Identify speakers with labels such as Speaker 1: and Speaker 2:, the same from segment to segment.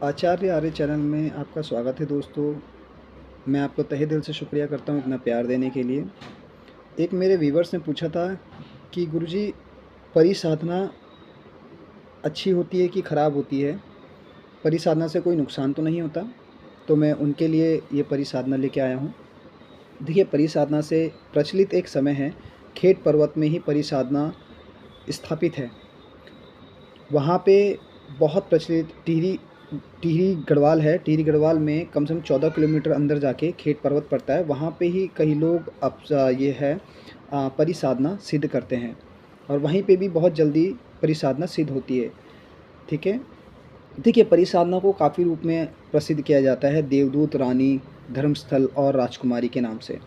Speaker 1: आचार्य आर्य channel में आपका स्वागत है दोस्तों। मैं आपको तहे दिल से शुक्रिया करता हूँ इतना प्यार देने के लिए। एक मेरे व्यूवर्स ने पूछा था कि गुरुजी, परिसाधना अच्छी होती है कि ख़राब होती है? परिसाधना से कोई नुकसान तो नहीं होता? तो मैं उनके लिए ये परिसाधना लेके आया हूँ। देखिए, परिसाधना से प्रचलित एक समय है, खेत पर्वत में ही परिसाधना स्थापित है। वहाँ पे बहुत प्रचलित टिहरी टिहरी गढ़वाल है। टिहरी गढ़वाल में कम से कम 14 किलोमीटर अंदर जाके खेत पर्वत पड़ता है। वहाँ पे ही कई लोग ये है परिसाधना सिद्ध करते हैं, और वहीं पे भी बहुत जल्दी परिसाधना सिद्ध होती है। ठीक है। देखिए, परिसाधना को काफ़ी रूप में प्रसिद्ध किया जाता है, देवदूत, रानी, धर्मस्थल और राजकुमारी के नाम से।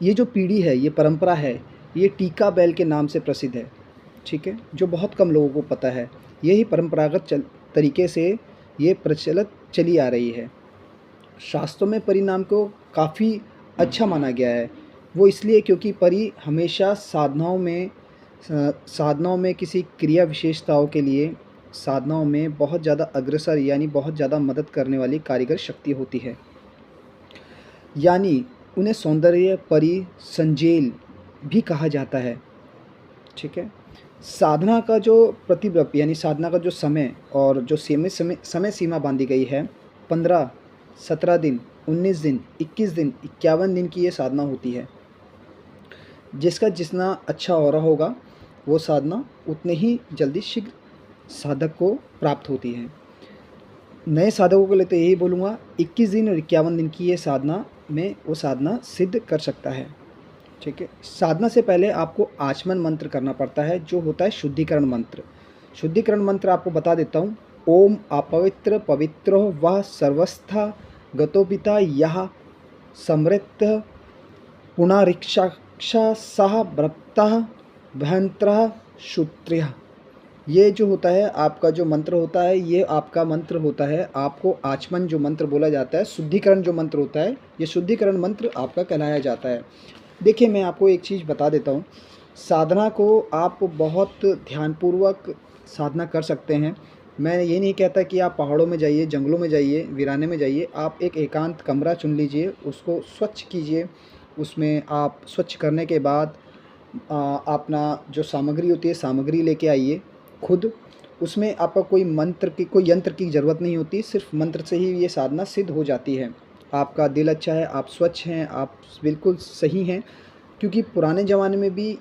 Speaker 1: ये जो पीढ़ी है, ये परंपरा है, ये टीका बैल के नाम से प्रसिद्ध है। ठीक है, जो बहुत कम लोगों को पता है। यही परंपरागत तरीके से ये प्रचलित चली आ रही है। शास्त्रों में परिणाम को काफ़ी अच्छा माना गया है। वो इसलिए क्योंकि परि हमेशा साधनाओं में किसी क्रिया विशेषताओं के लिए साधनाओं में बहुत ज़्यादा अग्रसर यानी बहुत ज़्यादा मदद करने वाली कारीगर शक्ति होती है। यानी उन्हें सौंदर्य परि संजेल भी कहा जाता है। ठीक है। साधना का जो प्रतिव्रत यानी साधना का जो समय और जो समय सीमा बांधी गई है, 15, 17 दिन, 19 दिन, 21 दिन, 51 दिन की ये साधना होती है। जिसका जितना अच्छा हो रहा होगा वो साधना उतने ही जल्दी शीघ्र साधक को प्राप्त होती है। नए साधकों के लिए तो यही बोलूँगा, 21 दिन और 51 दिन की ये साधना में वो साधना सिद्ध कर सकता है। ठीक है। साधना से पहले आपको आचमन मंत्र करना पड़ता है, जो होता है शुद्धिकरण मंत्र। शुद्धिकरण मंत्र आपको बता देता हूँ। ओम अपवित्र पवित्रो वह सर्वस्था गतोपिता यह समृत पुनरीक्षा सह भ्रप्तः भयंत्र शुत्र्य। ये जो होता है आपका जो मंत्र होता है, ये आपका मंत्र होता है। आपको आचमन जो मंत्र बोला जाता है, शुद्धिकरण जो मंत्र होता है, ये शुद्धिकरण मंत्र आपका कहलाया जाता है। देखिए, मैं आपको एक चीज़ बता देता हूँ। साधना को आप बहुत ध्यानपूर्वक साधना कर सकते हैं। मैं ये नहीं कहता कि आप पहाड़ों में जाइए, जंगलों में जाइए, वीराने में जाइए। आप एक एकांत कमरा चुन लीजिए, उसको स्वच्छ कीजिए। उसमें आप स्वच्छ करने के बाद अपना जो सामग्री होती है, सामग्री लेके आइए खुद। उसमें आपका कोई यंत्र की ज़रूरत नहीं होती, सिर्फ मंत्र से ही ये साधना सिद्ध हो जाती है। आपका दिल अच्छा है, आप स्वच्छ हैं, आप बिल्कुल सही हैं। क्योंकि पुराने ज़माने में भी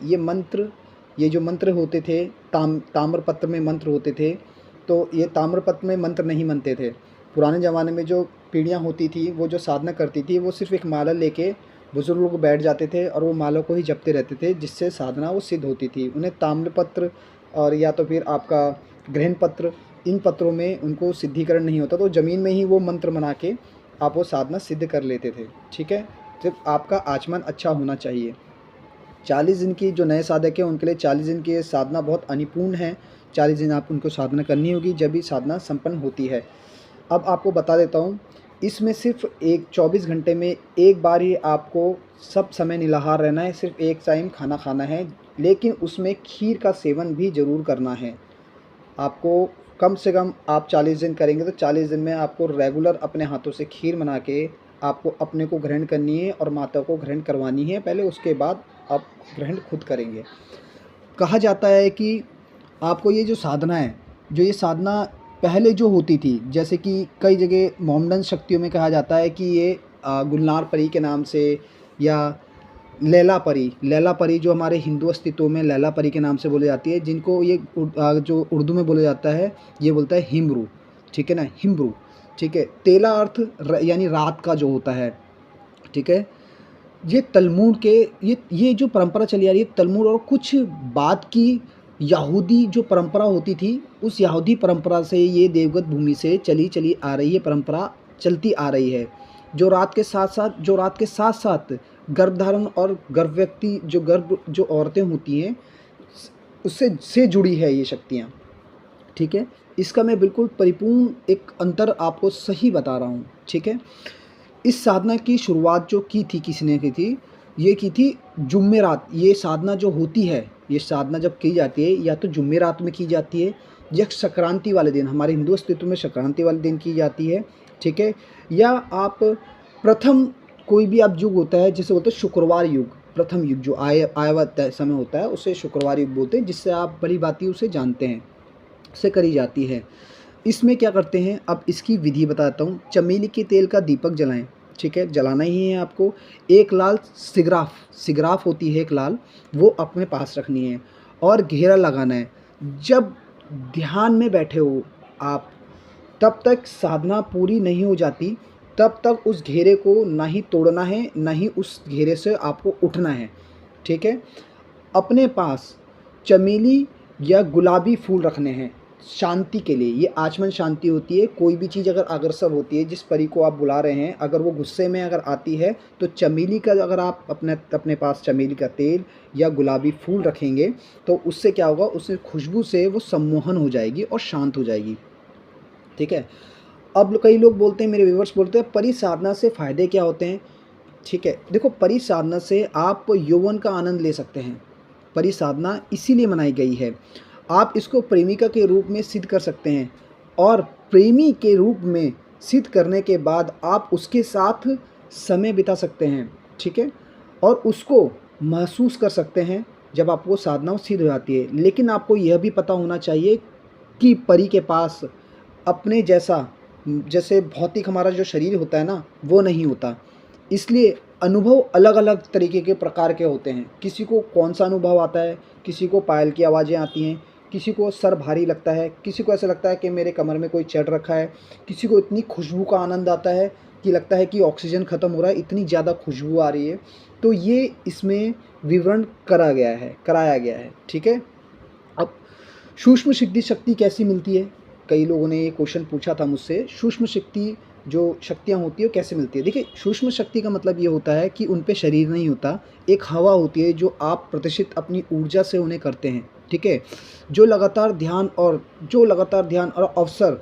Speaker 1: ये जो मंत्र होते थे, ताम्रपत्र में मंत्र होते थे, तो ये ताम्रपत्र में मंत्र नहीं बनते थे। पुराने ज़माने में जो पीढ़ियाँ होती थी, वो जो साधना करती थी, वो सिर्फ़ एक माला लेके बुज़ुर्ग लोग बैठ जाते थे और वो माला को ही जपते रहते थे, जिससे साधना वो सिद्ध होती थी। उन्हें ताम्रपत्र और या तो फिर आपका ग्रहण पत्र, इन पत्रों में उनको सिद्धिकरण नहीं होता, तो ज़मीन में ही वो मंत्र बना के आप वो साधना सिद्ध कर लेते थे। ठीक है। सिर्फ आपका आचमन अच्छा होना चाहिए। 40 दिन की जो नए साधक हैं उनके लिए 40 दिन की ये साधना बहुत अनिपुण है। 40 दिन आप उनको साधना करनी होगी, जब भी साधना संपन्न होती है। अब आपको बता देता हूँ, इसमें सिर्फ एक 24 घंटे में एक बार ही आपको सब समय निराहार रहना है, सिर्फ एक टाइम खाना खाना है। लेकिन उसमें खीर का सेवन भी ज़रूर करना है। आपको कम से कम आप 40 दिन करेंगे तो 40 दिन में आपको रेगुलर अपने हाथों से खीर बना के आपको अपने को ग्रहण करनी है और माता को ग्रहण करवानी है पहले, उसके बाद आप ग्रहण खुद करेंगे। कहा जाता है कि आपको ये जो साधना है, जो ये साधना पहले जो होती थी, जैसे कि कई जगह मोमडन शक्तियों में कहा जाता है कि ये गुलनार परी के नाम से, या लैला परी जो हमारे हिंदू अस्तित्व में लैला परी के नाम से बोली जाती है, जिनको ये जो उर्दू में बोला जाता है, ये बोलता है हिमरू। ठीक है ना, हिमरू। ठीक है। तेला अर्थ यानी रात का जो होता है। ठीक है। ये तलमूद के ये जो परंपरा चली आ रही है, तलमूद और कुछ बाद की यहूदी जो परंपरा होती थी, उस यहूदी परंपरा से ये देवगत भूमि से चली आ रही है, परंपरा चलती आ रही है। जो रात के साथ साथ गर्भधारण और गर्भ जो औरतें होती हैं, उससे जुड़ी है ये शक्तियाँ। ठीक है। इसका मैं बिल्कुल परिपूर्ण एक अंतर आपको सही बता रहा हूँ। ठीक है। इस साधना की शुरुआत जो की थी, किसी ने की थी, ये की थी जुम्मेरात। ये साधना जो होती है, ये साधना जब की जाती है या तो जुम्मेरात में की जाती है यह संक्रांति वाले दिन, हमारे हिंदू अस्तित्व में संक्रांति वाले दिन की जाती है, ठीक है। या आप प्रथम कोई भी आप युग होता है, जैसे बोलते हैं शुक्रवार युग, प्रथम युग जो आया हुआ समय होता है उसे शुक्रवार युग बोलते हैं, जिससे आप बड़ी बाती उसे जानते हैं, से करी जाती है। इसमें क्या करते हैं, अब इसकी विधि बताता हूँ। चमेली के तेल का दीपक जलाएं, ठीक है, जलाना ही है आपको। एक लाल सिगराफ, सिगराफ होती है एक लाल, वो अपने पास रखनी है और घेरा लगाना है। जब ध्यान में बैठे हो आप, तब तक साधना पूरी नहीं हो जाती, तब तक उस घेरे को ना ही तोड़ना है, ना ही उस घेरे से आपको उठना है, ठीक है। अपने पास चमेली या गुलाबी फूल रखने हैं शांति के लिए। ये आचमन शांति होती है। कोई भी चीज़ अगर अग्रसर होती है, जिस परी को आप बुला रहे हैं, अगर वो गुस्से में अगर आती है, तो चमेली का अगर आप अपने पास चमेली का तेल या गुलाबी फूल रखेंगे, तो उससे क्या होगा, उससे खुशबू से वो सम्मोहन हो जाएगी और शांत हो जाएगी, ठीक है। अब कई लोग बोलते हैं, मेरे व्यूअर्स बोलते हैं, परी साधना से फ़ायदे क्या होते हैं, ठीक है। देखो, परी साधना से आप यौवन का आनंद ले सकते हैं। परी साधना इसीलिए मनाई गई है। आप इसको प्रेमिका के रूप में सिद्ध कर सकते हैं, और प्रेमी के रूप में सिद्ध करने के बाद आप उसके साथ समय बिता सकते हैं, ठीक है, और उसको महसूस कर सकते हैं जब आपको साधना सिद्ध हो जाती है। लेकिन आपको यह भी पता होना चाहिए कि परी के पास अपने जैसा, जैसे भौतिक हमारा जो शरीर होता है ना, वो नहीं होता। इसलिए अनुभव अलग अलग तरीके के प्रकार के होते हैं। किसी को कौन सा अनुभव आता है, किसी को पायल की आवाज़ें आती हैं, किसी को सर भारी लगता है, किसी को ऐसा लगता है कि मेरे कमर में कोई चढ़ रखा है, किसी को इतनी खुशबू का आनंद आता है कि लगता है कि ऑक्सीजन ख़त्म हो रहा है, इतनी ज़्यादा खुशबू आ रही है। तो ये इसमें विवरण कराया गया है, ठीक है। अब सूक्ष्म सिद्धि शक्ति कैसी मिलती है, कई लोगों ने ये क्वेश्चन पूछा था मुझसे, सूक्ष्म शक्ति जो शक्तियाँ होती है वो कैसे मिलती है। देखिए, सूक्ष्म शक्ति का मतलब ये होता है कि उन पे शरीर नहीं होता, एक हवा होती है जो आप प्रतिष्ठित अपनी ऊर्जा से उन्हें करते हैं, ठीक है। जो लगातार ध्यान और अवसर,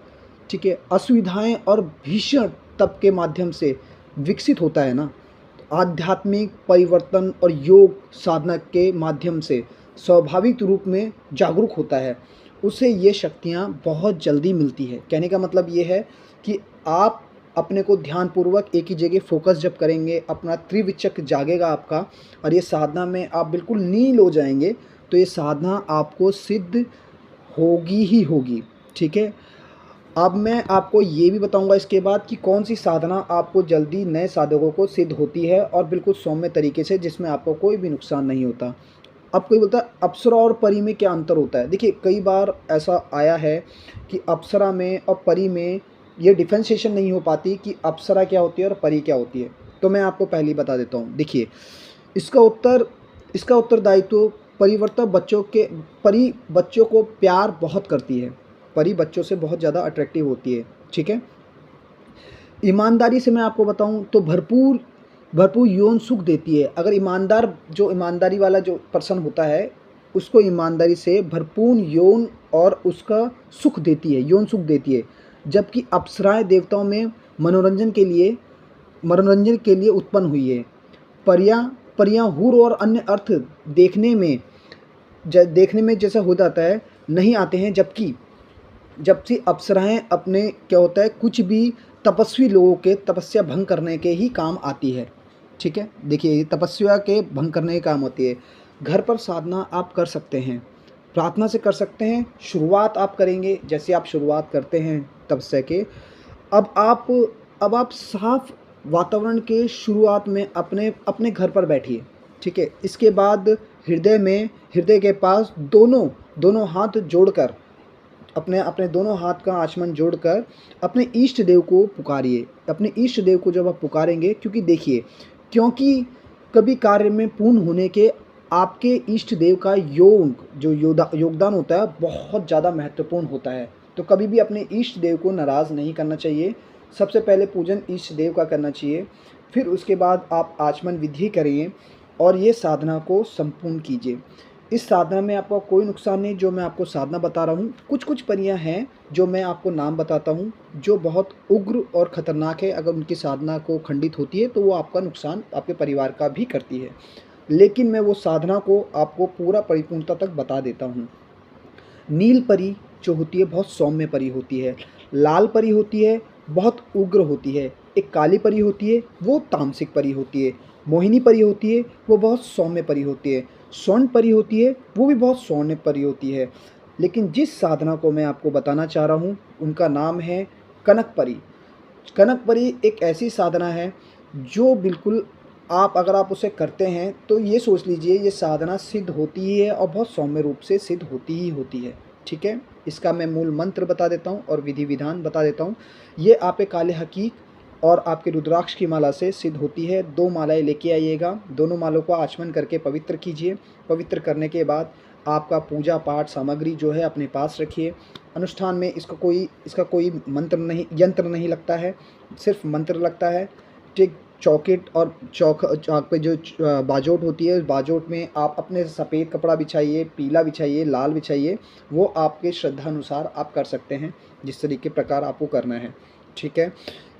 Speaker 1: ठीक है, असुविधाएं और भीषण तप के माध्यम से विकसित होता है ना, आध्यात्मिक परिवर्तन और योग साधना के माध्यम से स्वाभाविक रूप में जागरूक होता है, उसे ये शक्तियाँ बहुत जल्दी मिलती है। कहने का मतलब ये है कि आप अपने को ध्यानपूर्वक एक ही जगह फोकस जब करेंगे, अपना त्रिविचक जागेगा आपका, और ये साधना में आप बिल्कुल लीन हो जाएंगे, तो ये साधना आपको सिद्ध होगी ही होगी, ठीक है। अब मैं आपको ये भी बताऊंगा इसके बाद कि कौन सी साधना आपको जल्दी नए साधकों को सिद्ध होती है, और बिल्कुल सौम्य तरीके से, जिसमें आपको कोई भी नुकसान नहीं होता। अब कोई बोलता है अप्सरा और परी में क्या अंतर होता है। देखिए, कई बार ऐसा आया है कि अप्सरा में और परी में ये डिफ्रेंशिएशन नहीं हो पाती कि अप्सरा क्या होती है और परी क्या होती है। तो मैं आपको पहले ही बता देता हूँ। देखिए, इसका उत्तरदायित्व परी बच्चों को प्यार बहुत करती है, परी बच्चों से बहुत ज़्यादा अट्रैक्टिव होती है, ठीक है। ईमानदारी से मैं आपको बताऊं तो भरपूर भरपूर यौन सुख देती है। अगर ईमानदारी वाला जो पर्सन होता है, उसको ईमानदारी से भरपूर यौन और उसका सुख देती है, यौन सुख देती है। जबकि अप्सराएं देवताओं में मनोरंजन के लिए उत्पन्न हुई है। परियां हूर और अन्य अर्थ देखने में जैसा हो जाता है, नहीं आते हैं। जबकि अप्सराएं अपने क्या होता है, कुछ भी तपस्वी लोगों के तपस्या भंग करने के ही काम आती है, ठीक है। देखिए, तपस्या के भंग करने के काम होती है। घर पर साधना आप कर सकते हैं, प्रार्थना से कर सकते हैं। शुरुआत आप करेंगे, जैसे आप शुरुआत करते हैं तपस्या के, अब आप साफ वातावरण के शुरुआत में अपने घर पर बैठिए, ठीक है। इसके बाद हृदय के पास दोनों हाथ जोड़कर, अपने दोनों हाथ का आचमन जोड़कर अपने इष्ट देव को पुकारिए। अपने इष्ट देव को जब आप पुकारेंगे, क्योंकि कभी कार्य में पूर्ण होने के आपके इष्ट देव का योगदान होता है, बहुत ज़्यादा महत्वपूर्ण होता है। तो कभी भी अपने इष्ट देव को नाराज़ नहीं करना चाहिए। सबसे पहले पूजन इष्ट देव का करना चाहिए, फिर उसके बाद आप आचमन विधि करिए और ये साधना को संपूर्ण कीजिए। इस साधना में आपका कोई नुकसान नहीं। जो मैं आपको साधना बता रहा हूँ, कुछ परियां हैं जो मैं आपको नाम बताता हूँ, जो बहुत उग्र और ख़तरनाक है। अगर उनकी साधना को खंडित होती है तो वो आपका नुकसान आपके परिवार का भी करती है। लेकिन मैं वो साधना को आपको पूरा परिपूर्णता तक बता देता हूँ। नील परी जो होती है बहुत सौम्य परी होती है। लाल परी होती है बहुत उग्र होती है। एक काली परी होती है वो तामसिक परी होती है। मोहिनी परी होती है वो बहुत सौम्य परी होती है। स्वर्ण परी होती है वो भी बहुत सौम्य परी होती है। लेकिन जिस साधना को मैं आपको बताना चाह रहा हूँ उनका नाम है कनक परी। कनक परी एक ऐसी साधना है जो बिल्कुल अगर आप उसे करते हैं तो ये सोच लीजिए ये साधना सिद्ध होती ही है और बहुत सौम्य रूप से सिद्ध होती ही होती है। ठीक है, इसका मैं मूल मंत्र बता देता हूँ और विधि विधान बता देता हूँ। ये आपे काले हकीक और आपके रुद्राक्ष की माला से सिद्ध होती है। 2 मालाएं लेके आइएगा, दोनों मालों को आचमन करके पवित्र कीजिए। पवित्र करने के बाद आपका पूजा पाठ सामग्री जो है अपने पास रखिए। अनुष्ठान में इसका कोई मंत्र नहीं, यंत्र नहीं लगता है, सिर्फ मंत्र लगता है। ठीक, चौकेट और चौक पे जो बाजोट होती है उस बाजोट में आप अपने सफ़ेद कपड़ा बिछाइए, पीला बिछाइए, लाल बिछाइए। वो आपके श्रद्धा अनुसार आप कर सकते हैं जिस तरीके प्रकार आपको करना है। ठीक है,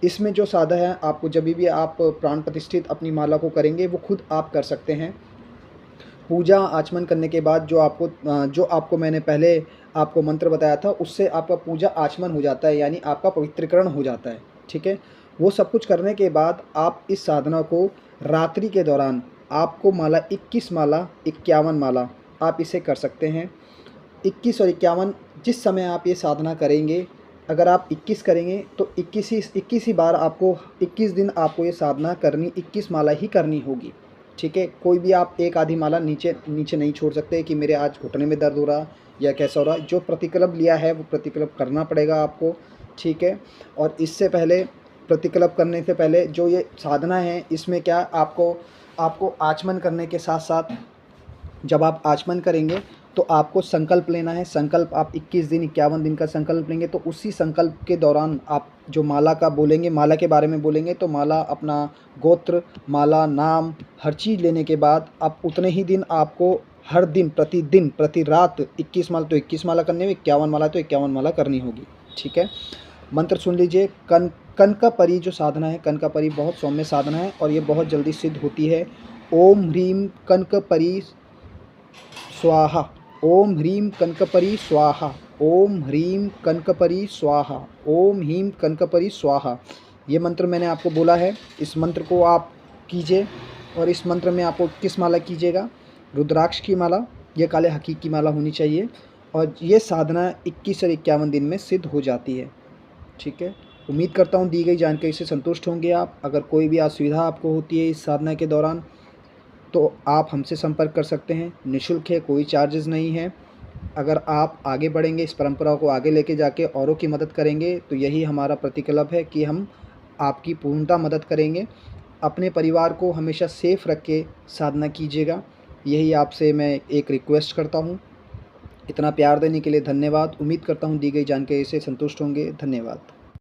Speaker 1: इसमें जो साधा है आपको जब भी आप प्राण प्रतिष्ठित अपनी माला को करेंगे वो खुद आप कर सकते हैं। पूजा आचमन करने के बाद जो आपको मैंने पहले आपको मंत्र बताया था उससे आपका पूजा आचमन हो जाता है, यानी आपका पवित्रीकरण हो जाता है। ठीक है, वो सब कुछ करने के बाद आप इस साधना को रात्रि के दौरान आपको माला 21 माला 51 माला आप इसे कर सकते हैं। 21 और 51 जिस समय आप ये साधना करेंगे, अगर आप 21 करेंगे तो 21 ही बार आपको 21 दिन आपको ये साधना करनी, 21 माला ही करनी होगी। ठीक है, कोई भी आप एक आधी माला नीचे नहीं छोड़ सकते कि मेरे आज घुटने में दर्द हो रहा या कैसा हो रहा। जो प्रतिकल्प लिया है वो प्रतिकल्प करना पड़ेगा आपको। ठीक है, और इससे पहले प्रतिकल्प करने से पहले जो ये साधना है इसमें क्या आपको आचमन करने के साथ साथ जब आप आचमन करेंगे तो आपको संकल्प लेना है। संकल्प आप 21 दिन 51 दिन का संकल्प लेंगे तो उसी संकल्प के दौरान आप जो माला का बोलेंगे, माला के बारे में बोलेंगे तो माला अपना गोत्र, माला, नाम, हर चीज़ लेने के बाद आप उतने ही दिन आपको हर दिन प्रतिदिन प्रति रात 21 माला तो 21 माला करनी होगी, 51 माला तो 51 माला करनी होगी। ठीक है, मंत्र सुन लीजिए। कनकापरी जो साधना है, कनकापरी बहुत सौम्य साधना है और ये बहुत जल्दी सिद्ध होती है। ओम ह्रीम कनकपरी स्वाहा, ओम ह्रीम कनकपरी स्वाहा, ओम ह्रीम कनकपरी स्वाहा, ओम ह्रीम कनकपरी स्वाहा। ये मंत्र मैंने आपको बोला है, इस मंत्र को आप कीजिए। और इस मंत्र में आपको किस माला कीजिएगा? रुद्राक्ष की माला या काले हकीक की माला होनी चाहिए। और ये साधना 21 और 51 दिन में सिद्ध हो जाती है। ठीक है, उम्मीद करता हूँ दी गई जानकारी से संतुष्ट होंगे आप। अगर कोई भी असुविधा आपको होती है इस साधना के दौरान तो आप हमसे संपर्क कर सकते हैं, निःशुल्क है, कोई चार्जेस नहीं है। अगर आप आगे बढ़ेंगे, इस परंपरा को आगे लेके जाके औरों की मदद करेंगे तो यही हमारा प्रतिकल्प है कि हम आपकी पूर्णतः मदद करेंगे। अपने परिवार को हमेशा सेफ रख के साधना कीजिएगा, यही आपसे मैं एक रिक्वेस्ट करता हूँ। इतना प्यार देने के लिए धन्यवाद। उम्मीद करता हूँ दी गई जानकारी से संतुष्ट होंगे। धन्यवाद।